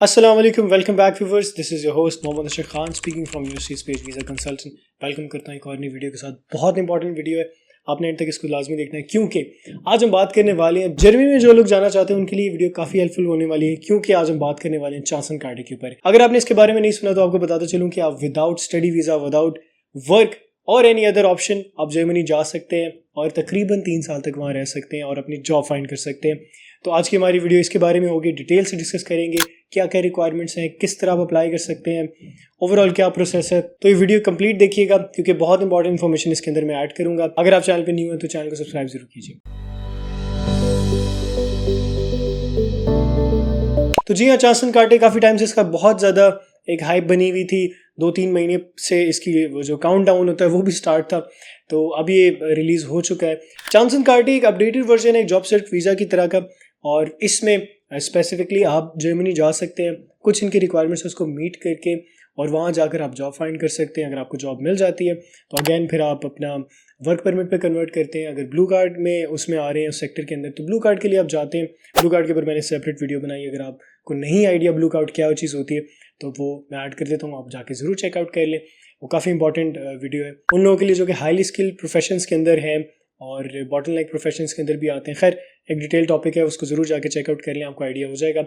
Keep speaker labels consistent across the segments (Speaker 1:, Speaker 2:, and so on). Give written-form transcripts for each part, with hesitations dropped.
Speaker 1: Assalamu alaikum, welcome back viewers. This is your host Mohammad Ashar Khan speaking from UC Space Visa Consultant. Welcome करता हूँ एक और नई video के साथ। बहुत इंपॉर्टेंट वीडियो है, आपने एंड तक इसको लाजमी देखना है क्योंकि आज हम बात करने वाले हैं जर्मनी में जो लोग जाना चाहते हैं उनके लिए वीडियो काफी हेल्पफुल होने वाली है क्योंकि आज हम बात करने वाले हैं चांसन कार्ड के ऊपर। अगर आपने इसके बारे में नहीं सुना तो आपको बताता चलूँ कि आप without study visa, without work और एनी अदर ऑप्शन आप जर्मनी जा सकते हैं और तकरीबन 3 साल तक वहाँ रह सकते हैं और अपनी जॉब फाइंड कर सकते हैं। तो आज की हमारी वीडियो इसके बारे में होगी, डिटेल से डिस्कस करेंगे क्या क्या रिक्वायरमेंट्स हैं, किस तरह आप अप्लाई कर सकते हैं, ओवरऑल क्या प्रोसेस है। तो ये वीडियो कंप्लीट देखिएगा क्योंकि बहुत इंपॉर्टेंट इन्फॉर्मेशन इसके अंदर मैं ऐड करूंगा। अगर आप चैनल पे न्यू हैं तो चैनल को सब्सक्राइब जरूर कीजिए। तो जी हाँ, चांसन कार्ड काफ़ी टाइम से इसका बहुत ज़्यादा एक हाइप बनी हुई थी। 2-3 महीने से इसकी वो जो काउंट डाउन होता है वो भी स्टार्ट था, तो अब ये रिलीज़ हो चुका है। चांसन कार्ड एक अपडेटेड वर्जन है, एक जॉब सर्च वीज़ा की तरह का, और इसमें स्पेसिफिकली आप जर्मनी जा सकते हैं। कुछ इनकी रिक्वायरमेंट्स उसको मीट करके और वहाँ जाकर आप जॉब फाइंड कर सकते हैं। अगर आपको जॉब मिल जाती है तो अगेन फिर आप अपना वर्क परमिट पे कन्वर्ट करते हैं। अगर ब्लू कार्ड में उसमें आ रहे हैं उस सेक्टर के अंदर तो ब्लू कार्ड के लिए आप जाते हैं। ब्लू कार्ड के ऊपर मैंने सेपरेट वीडियो बनाई, अगर आपको नहीं आइडिया ब्लू कार्ड क्या चीज़ होती है तो वो मैं ऐड कर देता हूँ, आप जाके ज़रूर चेकआउट कर लें। वो काफ़ी इंपॉर्टेंट वीडियो है उन लोगों के लिए जो कि हाईली स्किल्ड प्रोफेशंस के अंदर हैं और बॉटल लाइक प्रोफेशंस के अंदर भी आते हैं। खैर एक डिटेल टॉपिक है, उसको ज़रूर जाके चेकआउट कर लें, आपको आइडिया हो जाएगा।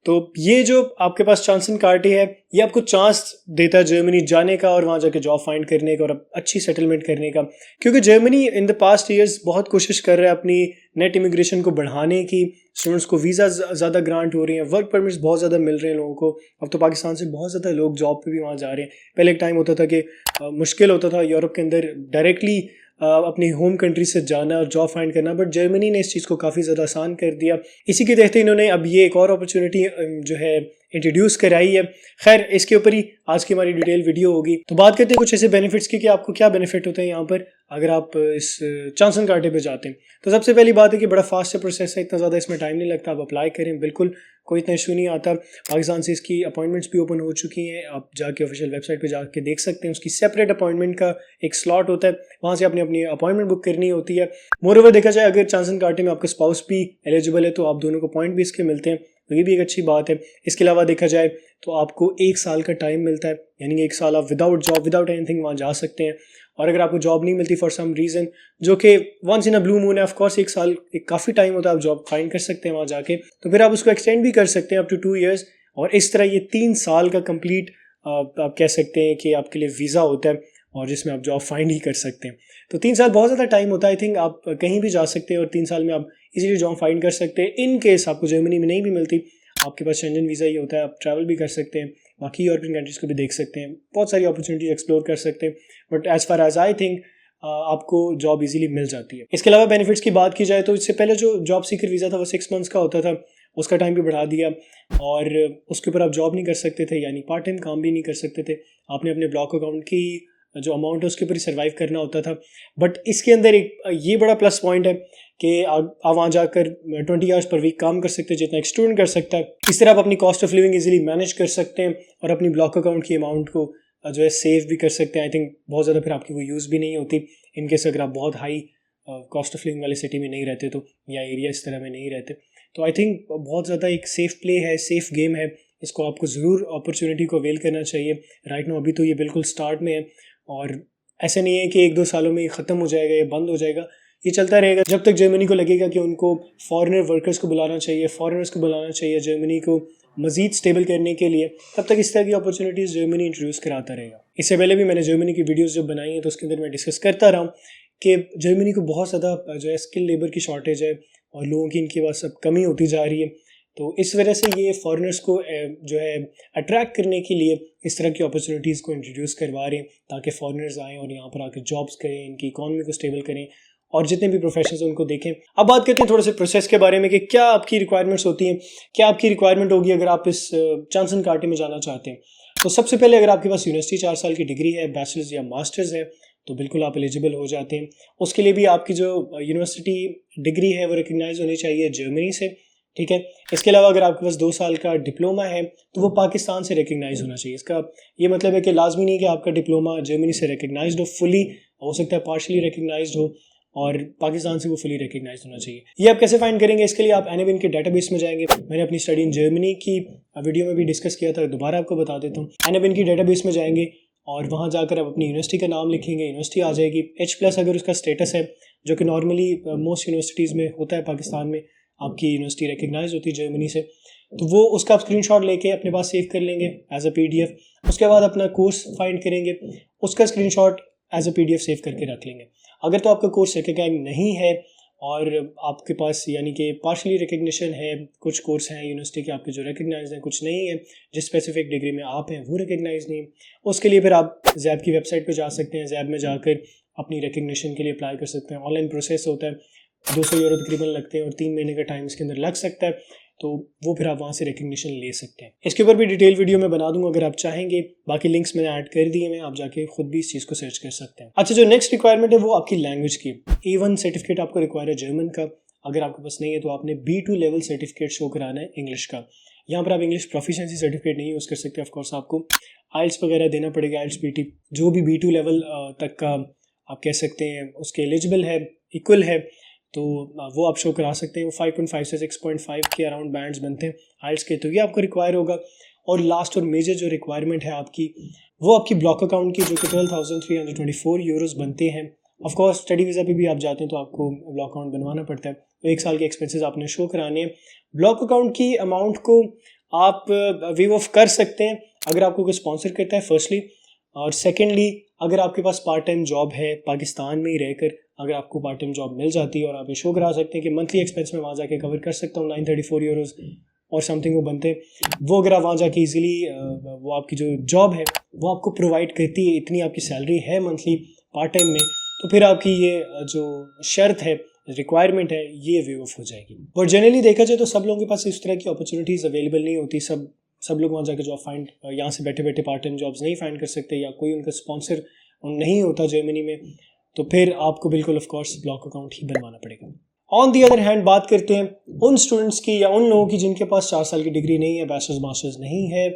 Speaker 1: तो ये जो आपके पास चांसन कार्ड है ये आपको चांस देता है जर्मनी जाने का और वहाँ जाके जॉब फाइंड करने का और अच्छी सेटलमेंट करने का, क्योंकि Germany in the past years बहुत कोशिश कर रहा है अपनी नेट इमिग्रेशन को बढ़ाने की। स्टूडेंट्स को वीज़ा ज़्यादा ग्रांट हो रही हैं, वर्क परमिट्स बहुत ज़्यादा मिल रहे हैं लोगों को। अब तो पाकिस्तान से बहुत ज़्यादा लोग जॉब पे भी वहाँ जा रहे हैं। पहले एक टाइम होता था कि मुश्किल होता था यूरोप के अंदर डायरेक्टली अपनी होम कंट्री से जाना और जॉब फाइंड करना, बट जर्मनी ने इस चीज़ को काफ़ी ज़्यादा आसान कर दिया। इसी के तहत इन्होंने अब ये एक और अपॉर्चुनिटी जो है इंट्रोड्यूस कराई है। खैर इसके ऊपर ही आज की हमारी डिटेल वीडियो होगी। तो बात करते हैं कुछ ऐसे बेनिफिट्स की कि आपको क्या बेनिफिट होते हैं यहाँ पर अगर आप इस चांसन कार्ड पे जाते हैं। तो सबसे पहली बात है कि बड़ा फास्ट प्रोसेस है, इतना ज़्यादा इसमें टाइम नहीं लगता। आप अप्लाई करें, बिल्कुल कोई इतना इशू नहीं आता। पाकिस्तान से इसकी अपॉइंटमेंट्स भी ओपन हो चुकी हैं, आप जाके ऑफिशियल वेबसाइट पे जाके देख सकते हैं। उसकी सेपरेट अपॉइंटमेंट का एक स्लॉट होता है, वहाँ से आपने अपनी अपॉइंटमेंट बुक करनी होती है। मोरओवर देखा जाए अगर चांसन कार्ड में आपका स्पाउस भी एलिजिबल है तो आप दोनों को पॉइंट भी इसके मिलते हैं, तो ये भी एक अच्छी बात है। इसके अलावा देखा जाए तो आपको 1 साल का टाइम मिलता है, यानी 1 साल आप विदाउट जॉब, विदाउट एनीथिंग वहाँ जा सकते हैं। और अगर आपको जॉब नहीं मिलती फॉर सम रीज़न, जो कि once in a blue moon है, ऑफ कोर्स 1 साल एक काफ़ी टाइम होता है, आप जॉब फाइंड कर सकते हैं वहाँ जाके, तो फिर आप उसको एक्सटेंड भी कर सकते हैं अप टू 2 ईयर्स। और इस तरह ये 3 साल का कंप्लीट आप कह सकते हैं कि आपके लिए वीज़ा होता है और जिसमें आप जॉब फाइंड ही कर सकते हैं। तो 3 साल बहुत ज़्यादा टाइम होता है। आई थिंक आप कहीं भी जा सकते हैं और 3 साल में आप इजीली जॉब फाइंड कर सकते हैं। इन केस आपको जर्मनी में नहीं भी मिलती, आपके पास शेंजन वीज़ा ही होता है, आप ट्रैवल भी कर सकते हैं, बाकी यूरोपियन कंट्रीज़ को भी देख सकते हैं, बहुत सारी अपॉर्चुनिटीज एक्सप्लोर कर सकते हैं। But as far as I think आपको जॉब इजीली मिल जाती है। इसके अलावा बेनिफिट्स की बात की जाए तो इससे पहले जो जॉब सीकर वीज़ा था वो 6 मंथ्स का होता था, उसका टाइम भी बढ़ा दिया और उसके ऊपर आप जॉब नहीं कर सकते थे, यानी पार्ट टाइम काम भी नहीं कर सकते थे। आपने अपने ब्लॉक अकाउंट की जो अमाउंट है उसके ऊपर ही सर्वाइव करना होता था। बट इसके अंदर एक ये बड़ा प्लस पॉइंट है कि आप वहाँ जाकर 20 आवर्स पर वीक काम कर सकते हैं जितना एक स्टूडेंट कर सकता है। इस तरह आप अपनी cost of living easily manage कर सकते हैं और अपनी ब्लॉक अकाउंट की अमाउंट को जो है सेव भी कर सकते हैं। आई थिंक बहुत ज़्यादा फिर आपकी वो यूज़ भी नहीं होती इनकेस अगर आप बहुत हाई कॉस्ट ऑफ लिविंग वाले सिटी में नहीं रहते तो, या एरिया इस तरह में नहीं रहते। तो आई थिंक बहुत ज़्यादा एक सेफ़ प्ले है, सेफ़ गेम है, इसको आपको ज़रूर अपॉर्चुनिटी को अवेल करना चाहिए। राइट नाउ अभी तो ये बिल्कुल स्टार्ट में है और ऐसे नहीं है कि 1-2 सालों में ये ख़त्म हो जाएगा या बंद हो जाएगा, ये चलता रहेगा जब तक जर्मनी को लगेगा कि उनको फॉरेनर वर्कर्स को बुलाना चाहिए, फॉरेनर्स को बुलाना चाहिए जर्मनी को मज़ीद स्टेबल करने के लिए, तब तक इस तरह की अपॉर्चुनिटीज़ जर्मनी इंट्रोड्यूस कराता रहेगा। इससे पहले भी मैंने जर्मनी की वीडियोस जब बनाई हैं तो उसके अंदर मैं डिस्कस करता रहा हूँ कि जर्मनी को बहुत ज़्यादा जो है स्किल लेबर की शॉर्टेज है और लोगों की इनके पास अब कमी होती जा रही है। तो इस वजह से ये फॉरेनर्स को जो है अट्रैक्ट करने के लिए इस तरह की अपॉर्चुनिटीज़ को इंट्रोड्यूस करवा रहे हैं ताकि फॉरेनर्स आएँ और यहाँ पर आकर जॉब्स करें, इनकी इकॉनमी को स्टेबल करें और जितने भी प्रोफेशंस हैं उनको देखें। अब बात करते हैं थोड़े से प्रोसेस के बारे में कि क्या आपकी रिक्वायरमेंट्स होती हैं, क्या आपकी रिक्वायरमेंट होगी अगर आप इस चांसन कार्ड में जाना चाहते हैं। तो सबसे पहले अगर आपके पास यूनिवर्सिटी 4 साल की डिग्री है, बैचलर्स या मास्टर्स है, तो बिल्कुल आप एलिजिबल हो जाते हैं। उसके लिए भी आपकी जो यूनिवर्सिटी डिग्री है वो रिकग्नाइज होनी चाहिए जर्मनी से, ठीक है। इसके अलावा अगर आपके पास 2 साल का डिप्लोमा है तो वो पाकिस्तान से रिकग्नाइज होना चाहिए। इसका ये मतलब है कि लाजमी नहीं कि आपका डिप्लोमा जर्मनी से रिकग्नाइज्ड हो, फुली हो सकता है पार्शली रिकग्नाइज्ड हो, और पाकिस्तान से वो फुली रिकग्नाइज होना चाहिए। ये आप कैसे फाइंड करेंगे? इसके लिए आप NABN के डेटाबेस में जाएंगे। मैंने अपनी स्टडी इन जर्मनी की वीडियो में भी डिस्कस किया था, दोबारा आपको बता देता हूँ। NABN की डेटाबेस में जाएंगे और वहाँ जाकर आप अपनी यूनिवर्सिटी का नाम लिखेंगे, यूनिवर्सिटी आ जाएगी। H+ अगर उसका स्टेटस है, जो कि नॉर्मली मोस्ट यूनिवर्सिटीज़ में होता है, पाकिस्तान में आपकी यूनिवर्सिटी रिकग्नाइज होती है जर्मनी से, तो वो उसका आप स्क्रीनशॉट लेके अपने पास सेव कर लेंगे एज अ PDF। उसके बाद अपना कोर्स फाइंड करेंगे, उसका screenshot as a PDF save करके रख लेंगे। अगर तो आपका कोर्स रिकग्नाइज नहीं है और आपके पास यानी कि पार्शली रिकग्निशन है, कुछ कोर्स हैं यूनिवर्सिटी के आपके जो रिकग्नाइज हैं, कुछ नहीं है, जिस स्पेसिफिक डिग्री में आप हैं वो रिकग्नाइज नहीं है, उसके लिए फिर आप ज़ैब की वेबसाइट पे जा सकते हैं। ज़ैब में जाकर अपनी रिकग्निशन के लिए अप्लाई कर सकते हैं। ऑनलाइन प्रोसेस होता है, 200 यूरो तकरीबन लगते हैं और 3 महीने का टाइम इसके अंदर लग सकता है, तो वो फिर आप वहाँ से रिकग्निशन ले सकते हैं। इसके ऊपर भी डिटेल वीडियो में बना दूंगा अगर आप चाहेंगे, बाकी लिंक्स मैंने ऐड कर दिए हैं, आप जाके खुद भी इस चीज़ को सर्च कर सकते हैं। अच्छा, जो नेक्स्ट रिक्वायरमेंट है वो आपकी लैंग्वेज की। A1 सर्टिफिकेट आपको रिक्वायर है जर्मन का। अगर आपके पास नहीं है तो आपने B2 लेवल सर्टिफिकेट शो कराना है इंग्लिश का। यहाँ पर आप इंग्लिश प्रोफिशिएंसी सर्टिफिकेट नहीं यूज़ कर सकते, ऑफकोर्स आपको IELTS वगैरह देना पड़ेगा, IELTS PT जो भी B2 लेवल तक का आप कह सकते हैं उसके एलिजिबल है, इक्वल है, तो वो आप शो करा सकते हैं। वो 5.5 से 6.5 के अराउंड बैंड्स बनते हैं IELTS के, तो ये आपको रिक्वायर होगा। और लास्ट और मेजर जो रिक्वायरमेंट है आपकी, वो आपकी ब्लॉक अकाउंट की, जो कि 12,324 यूरोज़ बनते हैं। ऑफ कोर्स स्टडी वीज़ा पे भी आप जाते हैं तो आपको ब्लॉक अकाउंट बनवाना पड़ता है, तो 1 साल के एक्सपेंसेस आपने शो कराने हैं। ब्लॉक अकाउंट की अमाउंट को आप वेव ऑफ कर सकते हैं अगर आपको कोई स्पॉन्सर करता है, फर्स्टली, और सेकेंडली अगर आपके पास पार्ट टाइम जॉब है पाकिस्तान में ही रहकर, अगर आपको पार्ट टाइम जॉब मिल जाती है और आप ये शो करा सकते हैं कि मंथली एक्सपेंस में वहाँ जाके कवर कर सकता हूँ, 934 यूरोज़ और समथिंग वो बनते हैं, वो अगर आप वहाँ जाके इजीली वो आपकी जो जॉब है वो आपको प्रोवाइड करती है, इतनी आपकी सैलरी है मंथली पार्ट टाइम में, तो फिर आपकी ये जो शर्त है, रिक्वायरमेंट है, ये वेव ऑफ हो जाएगी। और जनरली देखा जाए तो सब लोगों के पास इस तरह की अपॉर्चुनिटीज़ अवेलेबल नहीं होती। सब लोग वहाँ जाकर जॉब फाइंड, यहाँ से बैठे बैठे पार्ट टाइम जॉब्स नहीं फाइंड कर सकते, या कोई उनका स्पॉन्सर नहीं होता जर्मनी में, तो फिर आपको बिल्कुल ऑफ कोर्स ब्लॉक अकाउंट ही बनवाना पड़ेगा। ऑन दी अदर हैंड बात करते हैं उन स्टूडेंट्स की या उन लोगों की जिनके पास 4 साल की डिग्री नहीं है, बैचलर्स मास्टर्स नहीं है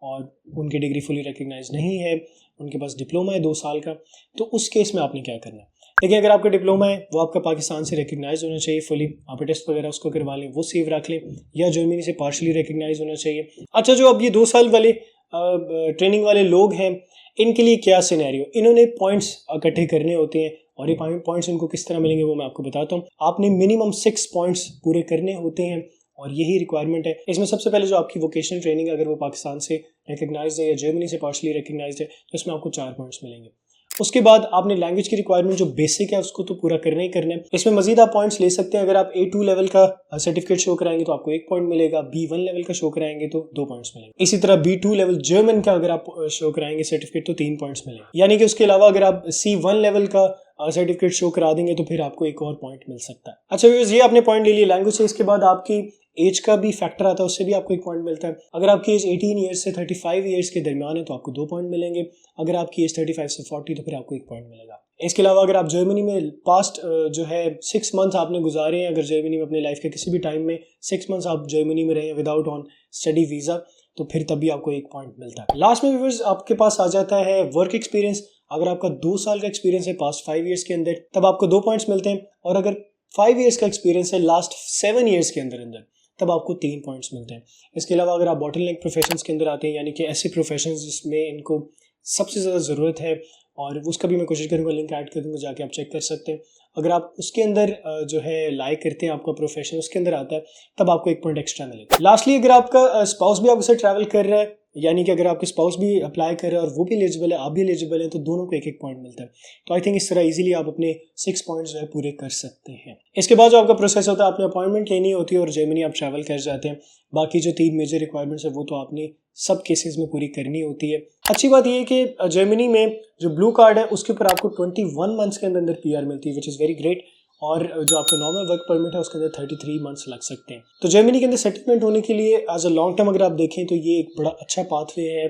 Speaker 1: और उनकी डिग्री फुली रिकग्नाइज नहीं है, उनके पास डिप्लोमा है 2 साल का, तो उस केस में आपने क्या करना है? देखिए, अगर आपका डिप्लोमा है वो आपका पाकिस्तान से रिकग्नाइज होना चाहिए फुली, आप टेस्ट वगैरह उसको करवा लें, वो सेव रख लें, या जर्मनी से पार्शली रिकग्नाइज होना चाहिए। अच्छा, जो अब ये 2 साल वाले ट्रेनिंग वाले लोग हैं, इनके लिए क्या सिनेरियो, इन्होंने पॉइंट्स इकट्ठे करने होते हैं और ये पॉइंट्स उनको किस तरह मिलेंगे वो मैं आपको बताता हूँ। आपने मिनिमम 6 पॉइंट्स पूरे करने होते हैं और यही रिक्वायरमेंट है। इसमें सबसे पहले जो आपकी वोकेशनल ट्रेनिंग है, अगर वो पाकिस्तान से रिकग्नाइज है या जर्मनी से पार्शली रिकग्नाइज है, तो इसमें आपको 4 पॉइंट्स मिलेंगे। उसके बाद आपने लैंग्वेज की रिक्वायरमेंट जो बेसिक है उसको तो पूरा करना ही करना है। इसमें मजीद आप पॉइंट्स ले सकते हैं। अगर आप A2 लेवल का सर्टिफिकेट शो कराएंगे तो आपको 1 पॉइंट मिलेगा, B1 लेवल का शो कराएंगे तो 2 पॉइंट्स मिलेंगे। इसी तरह B2 लेवल जर्मन का अगर आप शो कराएंगे सर्टिफिकेट तो 3 पॉइंट्स मिलेंगे। यानी कि उसके अलावा अगर आप C1 लेवल का सर्टिफिकेट शो करा देंगे तो फिर आपको एक और पॉइंट मिल सकता है। अच्छा, ये आपने पॉइंट ले लिया लैंग्वेज से। इसके बाद आपकी एज का भी फैक्टर आता है, उससे भी आपको 1 पॉइंट मिलता है। अगर आपकी एज 18 ईयर्स से 35 ईयर्स के दरमियान है तो आपको 2 पॉइंट मिलेंगे। अगर आपकी एज 35 से 40 तो फिर आपको 1 पॉइंट मिलेगा। इसके अलावा अगर आप जर्मनी में पास्ट जो है 6 मंथ्स आपने गुजारे हैं, अगर जर्मनी में अपने लाइफ के किसी भी टाइम में 6 मंथ्स आप जर्मनी में रहे विदाउट ऑन स्टडी वीज़ा, तो फिर तभी आपको 1 पॉइंट मिलता है। लास्ट में व्यूअर्स आपके पास आ जाता है वर्क एक्सपीरियंस। अगर आपका 2 साल का एक्सपीरियंस है पास्ट 5 ईयर्स के अंदर, तब आपको 2 पॉइंट्स मिलते हैं। और अगर 5 ईयर्स का एक्सपीरियंस है लास्ट 7 ईयर्स के अंदर, तब आपको 3 पॉइंट्स मिलते हैं। इसके अलावा अगर आप बॉटलनेक प्रोफेशंस के अंदर आते हैं, यानी कि ऐसे प्रोफेशंस जिसमें इनको सबसे ज़्यादा ज़रूरत है, और उसका भी मैं कोशिश करूँगा लिंक ऐड कर दूँगा, जाके आप चेक कर सकते हैं। अगर आप उसके अंदर जो है लाइक करते हैं, आपका प्रोफेशन उसके अंदर आता है, तब आपको 1 पॉइंट एक्स्ट्रा मिलेगा। लास्टली, अगर आपका स्पाउस भी आपके साथ ट्रैवल कर रहा है, यानी कि अगर आपके स्पाउस भी अप्लाई कर रहे हैं और वो भी एलिजिबल है, आप भी एलिजिबल हैं, तो दोनों को 1-1 पॉइंट मिलता है। तो आई थिंक इस तरह इजीली आप अपने 6 पॉइंट्स जो है पूरे कर सकते हैं। इसके बाद जो आपका प्रोसेस होता है, आपने अपॉइंटमेंट लेनी होती है और जर्मनी आप ट्रैवल कर जाते हैं। बाकी जो 3 मेजर रिक्वायरमेंट्स है वो तो आपने सब केसेस में पूरी करनी होती है। अच्छी बात यह है कि जर्मनी में जो ब्लू कार्ड है उसके ऊपर आपको 21 मंथ्स के अंदर PR मिलती है, विच इज़ वेरी ग्रेट। और जो आपका नॉर्मल वर्क परमिट है उसके अंदर 33 मंथ्स लग सकते हैं। तो जर्मनी के अंदर सेटलमेंट होने के लिए एज अ लॉन्ग टर्म अगर आप देखें तो ये एक बड़ा अच्छा पाथवे है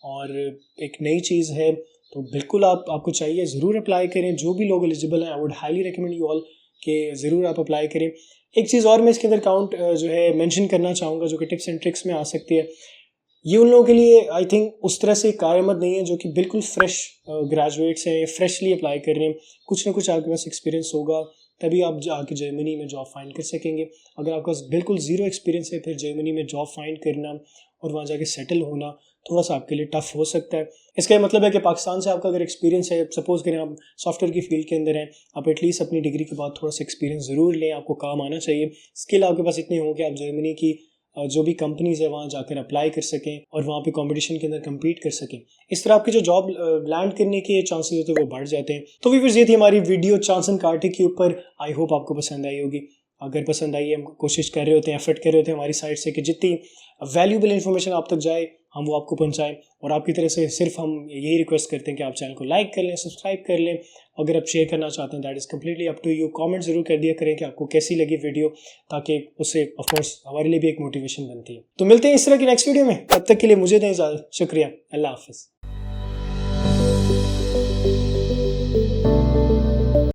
Speaker 1: और एक नई चीज़ है। तो बिल्कुल आपको चाहिए ज़रूर अप्लाई करें। जो भी लोग एलिजिबल हैं, I would highly recommend you all कि ज़रूर आप अप्लाई करें। एक चीज़ और मैं इसके अंदर काउंट जो है मेंशन करना चाहूँगा, जो कि टिप्स एंड ट्रिक्स में आ सकती है। ये उन लोगों के लिए आई थिंक उस तरह से कारआमद नहीं है जो कि बिल्कुल फ्रेश ग्रेजुएट्स हैं, फ्रेशली अप्लाई कर रहे हैं। कुछ ना कुछ आपके पास एक्सपीरियंस होगा, तभी आप जाके जर्मनी में जॉब फाइंड कर सकेंगे। अगर आपके पास बिल्कुल ज़ीरो एक्सपीरियंस है, फिर जर्मनी में जॉब फाइंड करना और वहाँ जाके सेटल होना थोड़ा सा आपके लिए टफ हो सकता है। इसका ये मतलब है कि पाकिस्तान से आपका अगर एक्सपीरियंस है, सपोज करें आप सॉफ्टवेयर की फील्ड के अंदर हैं, आप एटलीस्ट अपनी डिग्री के बाद थोड़ा सा एक्सपीरियंस ज़रूर लें, आपको काम आना चाहिए। स्किल आपके पास इतने हो कि आप जर्मनी की जो भी कंपनीज़ है वहाँ जाकर अप्लाई कर सकें और वहाँ पे कंपटीशन के अंदर कम्पीट कर सकें। इस तरह आपके जो जॉब लैंड करने के चांसेस होते हैं वो बढ़ जाते हैं। तो व्यूअर्स, ये थी हमारी वीडियो जॉनसन कार्टी के ऊपर। आई होप आपको पसंद आई होगी। अगर पसंद आई, हम कोशिश कर रहे होते हैं, एफर्ट कर रहे होते हैं हमारी साइड से कि जितनी वैल्यूबल इन्फॉर्मेशन आप तक जाए हम वो आपको पहुंचाएं। और आपकी तरह से सिर्फ हम यही रिक्वेस्ट करते हैं कि आप चैनल को लाइक कर लें, सब्सक्राइब कर लें। अगर आप शेयर करना चाहते हैं that is completely up to you. Comment ज़रूर कर दिया करें कि आपको कैसी लगी वीडियो, ताकि उससे ऑफकोर्स हमारे लिए भी एक मोटिवेशन बनती है। तो मिलते हैं इस तरह की नेक्स्ट वीडियो में, तब तक के लिए मुझे दें इजाज़त। शुक्रिया, अल्लाह हाफिज़।